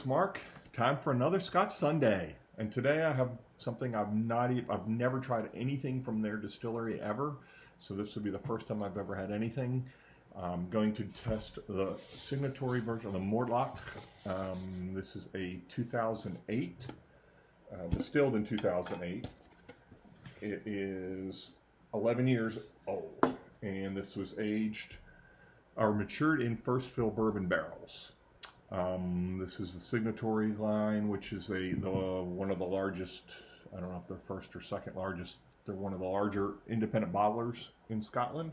it's Mark. Time for another Scotch Sunday. And today I have something I've never tried anything from their distillery ever. So this will be the first time I've ever had anything. I'm going to test the Signatory version of the Mortlach. This is a 2008, distilled in 2008. It is 11 years old, and this was aged or matured in first fill bourbon barrels. This is the Signatory line, which is one of the largest, I don't know if they're first or second largest, they're one of the larger independent bottlers in Scotland,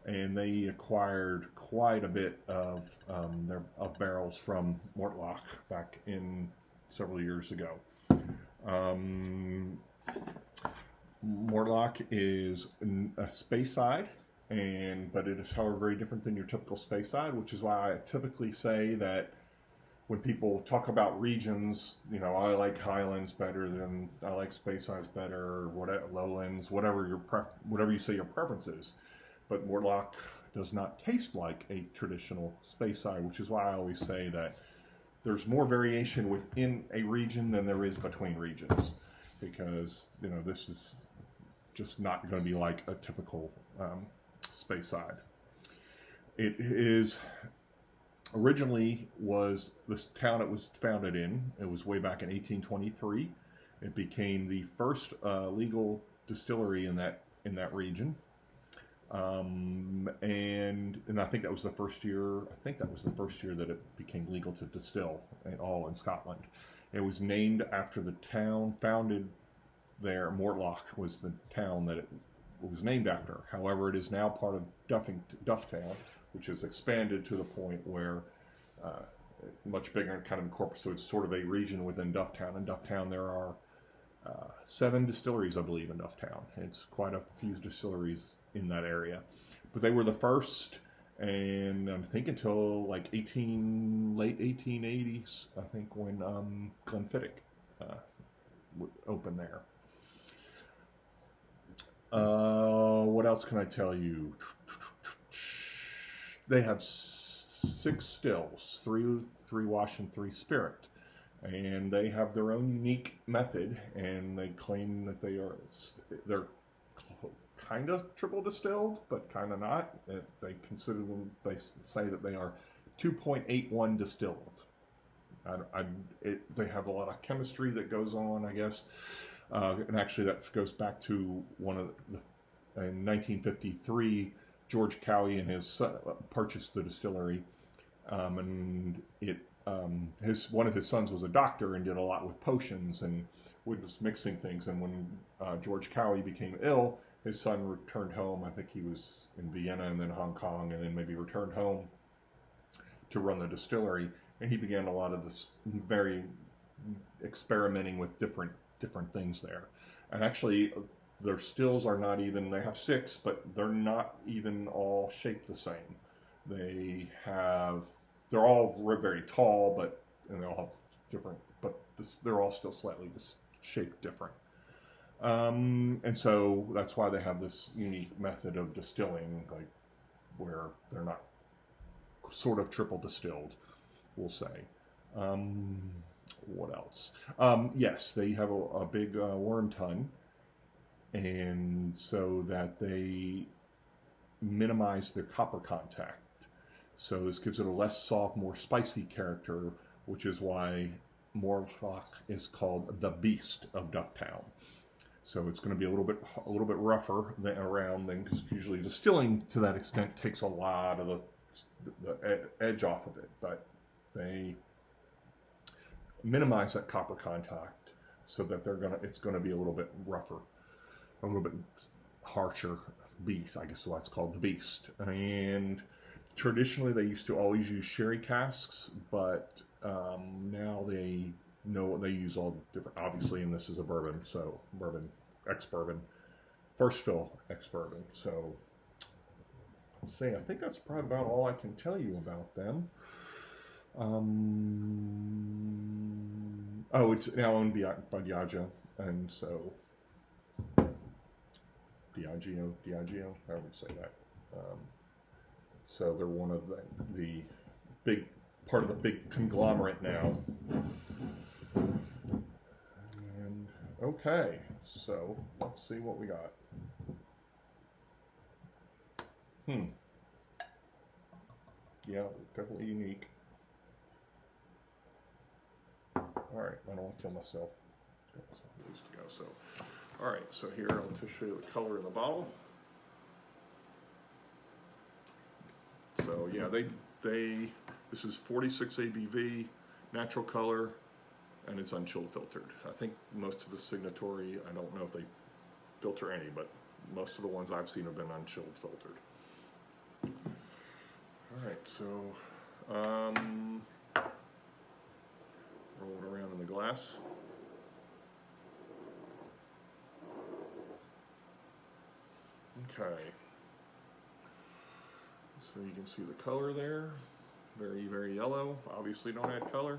and they acquired quite a bit of barrels from Mortlach back in several years ago. Mortlach is a Speyside, but it is, however, very different than your typical Speyside, which is why I typically say that when people talk about regions, you know, I like Highlands better than I like Speysides better, or whatever, Lowlands, whatever you say your preference is. But Mortlach does not taste like a traditional Speyside, which is why I always say that there's more variation within a region than there is between regions, because you know this is just not going to be like a typical Speyside. It is originally was this town it was founded in. It was way back in 1823. It became the first legal distillery in that region, and I think that was the first year. I think that was the first year that it became legal to distill all in Scotland. It was named after the town founded there. Mortlach was the town that it was named after. However, it is now part of Dufftown, which has expanded to the point where much bigger and kind of incorporated. So it's sort of a region within Dufftown. In Dufftown, there are 7 distilleries, I believe, in Dufftown. It's quite a few distilleries in that area. But they were the first, and I think until like late 1880s, I think, when Glenfiddich opened there. What else can I tell you? They have 6 stills, 3 wash and 3 spirit, and they have their own unique method. And they claim that they're kind of triple distilled, but kind of not. They say that they are 2.81 distilled. They have a lot of chemistry that goes on, I guess. And actually, that goes back to in 1953, George Cowie and his son purchased the distillery, and one of his sons was a doctor and did a lot with potions and was mixing things. And when George Cowie became ill, his son returned home. I think he was in Vienna and then Hong Kong, and then maybe returned home to run the distillery. And he began a lot of this very experimenting with different things there. And actually, their stills are not even, they have 6, but they're not even all shaped the same. They're all very tall, and they all have different, but they're all still slightly shaped different. And so that's why they have this unique method of distilling, like where they're not sort of triple distilled, we'll say. What else? Yes, they have a big worm ton, and so that they minimize their copper contact. So this gives it a less soft, more spicy character, which is why Mortlach is called the Beast of Dufftown. So it's going to be a little bit rougher around than, because usually distilling to that extent takes a lot of the edge off of it, but they minimize that copper contact so that it's going to be a little bit rougher, a little bit harsher beast. I guess that's called the Beast. And traditionally they used to always use sherry casks, but now they use all different, obviously, and this is a bourbon, so ex-bourbon, first fill ex-bourbon. So let's see, I think that's probably about all I can tell you about them. It's now owned by Diageo, and so Diageo, however you say that. So they're one of the big part of the big conglomerate now. And okay, so let's see what we got. Yeah, definitely unique. All right, I don't want to kill myself. Got some ways to go. So, all right, so here I'll just show you the color in the bottle. So yeah, this is 46 ABV, natural color, and it's unchill filtered. I think most of the Signatory, I don't know if they filter any, but most of the ones I've seen have been unchilled filtered. All right, so roll it around in the glass. Okay. So you can see the color there, very, very yellow. Obviously don't add color.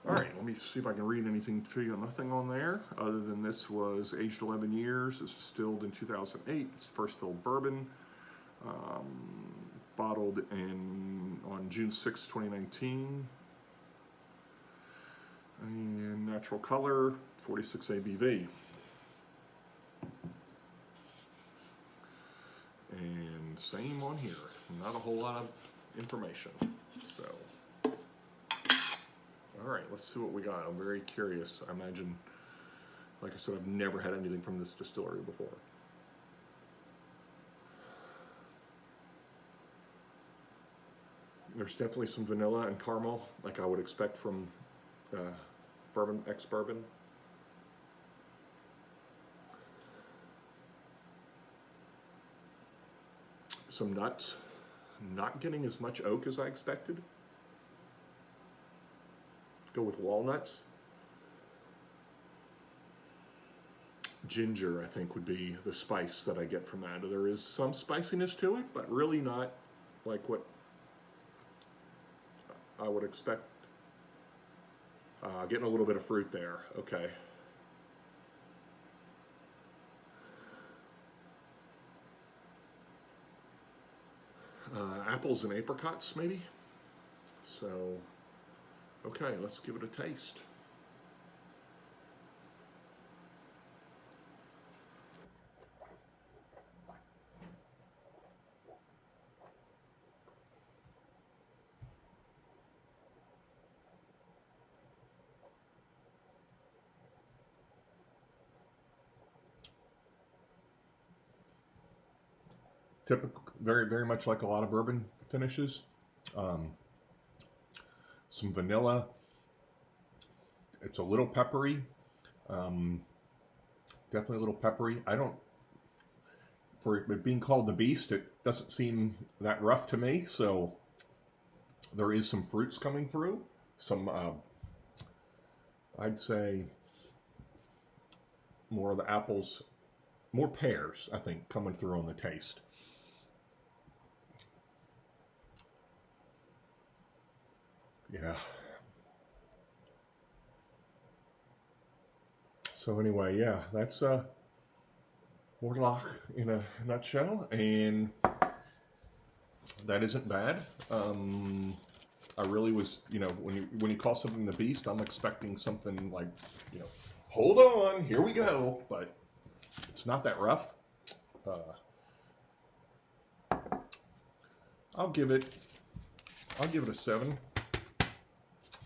All right, let me see if I can read anything to you. Nothing on there, other than this was aged 11 years. It's distilled in 2008. It's first filled bourbon, bottled on June 6, 2019. And natural color, 46 ABV. And same on here, not a whole lot of information. So, all right, let's see what we got. I'm very curious. I imagine, like I said, I've never had anything from this distillery before. There's definitely some vanilla and caramel, like I would expect from bourbon, ex-bourbon. Some nuts. Not getting as much oak as I expected. Go with walnuts. Ginger, I think, would be the spice that I get from that. There is some spiciness to it, but really not like what I would expect. Getting a little bit of fruit there. Okay. Apples and apricots, maybe. So, okay, let's give it a taste. Typical, very, very much like a lot of bourbon finishes. Some vanilla. It's a little peppery. Definitely a little peppery. For it being called the Beast, it doesn't seem that rough to me. So there is some fruits coming through. Some, I'd say, more of the apples, more pears, I think, coming through on the taste. Yeah. So anyway, yeah, that's Mortlach in a nutshell, and that isn't bad. I really was, when you call something the Beast, I'm expecting something like, hold on, here we go, but it's not that rough. I'll give it a 7.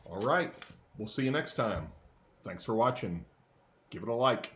All right, we'll see you next time. Thanks for watching. Give it a like.